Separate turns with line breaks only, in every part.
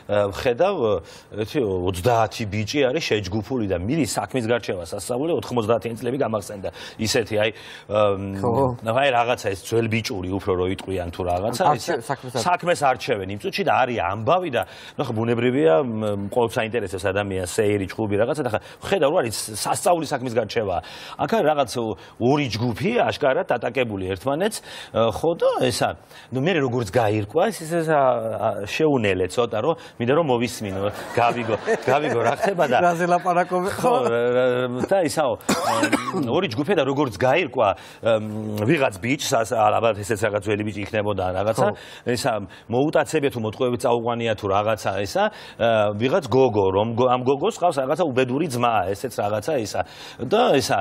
ხედავ 30 ბიჭი არის შეჯგუფული და მიდის საქმის გარჩევა სასწაული 90-იანი წლები გამახსენდა ისეთი აი რაღაცა ეს ძველ ბიჭური უფრო რო იტყვიან თუ რაღაცა საქმეს არჩევენ იმ წუთში და არის ამბავი და ნახე ბუნებრივია ყოველ საინტერესოს ადამიანს სეირი ჭუბი რაღაცა და ხედავ რომ არის სასწაული საქმის გარჩევა აქ არის რაღაც ორი ჯგუფი აშკარად ატაკებული ერთმანეთს ხო და ესა ნუ მე როგორც გაირკვა ეს შეუნელე ცოტა რომ მინდა რომ მოვისმინო გავიგო რა ხდება და
რაზე ლაპარაკობ
ხო და ისაო ორი ჯგუფი და როგორც გაირკვა ვიღაც ბიჭს ალბათ ესეც რაღაც ძველი ბიჭი იქნებოდა რაღაცა ესა მოუტაცებია თუ მოტყუებით წაუყვანია თუ რაღაცა ესა ვიღაც გოგო რომ ამ გოგოს ყავს რაღაცა უბედური ძმა ესეც რაღაცა ისა და ესა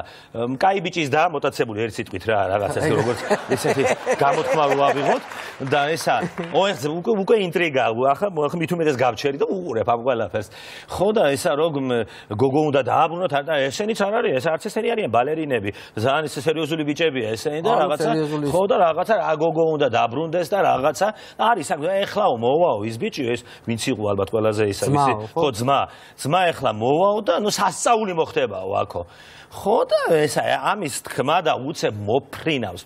კაი ბიჭის და მოტაცებული ერთ სიტყვით რა რაღაცა ეს როგორც ესეთი გამოთქმა ვავიღოთ და ესა უკვე ინტრიგა ახლა მით უმეტეს გავჩერი და უყურებ ამ ყველაფერს ხო და ესა რომ გოგო უნდა დააბრუნოთ და ესენიც არ არის ეს არც ესენი არიან ბალერინები ძალიან სერიოზული ბიჭებია ესენი და რაღაცა ხო და რაღაცა გოგო უნდა დაბრუნდეს და რაღაცა არის ეხლაო მოვაო ის ბიჭი ეს ვინც იყო ალბათ ყველაზე ისა ვიცი ხო ძმა ეხლა მოვაო და ნუ სასწაული მოხდებაო აქო ხო და ესა ამის თქმა და უცებ მოფრინავს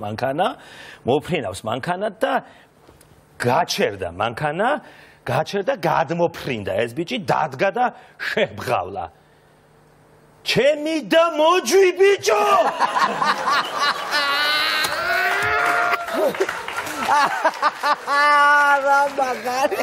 მანქანა და გაჩერდა მანქანა გაჩერდა გადმოფრინდა ეს ბიჭი დადგა და შებღავლა ჩემი და მოჯვი ბიჭო
რა მაგარი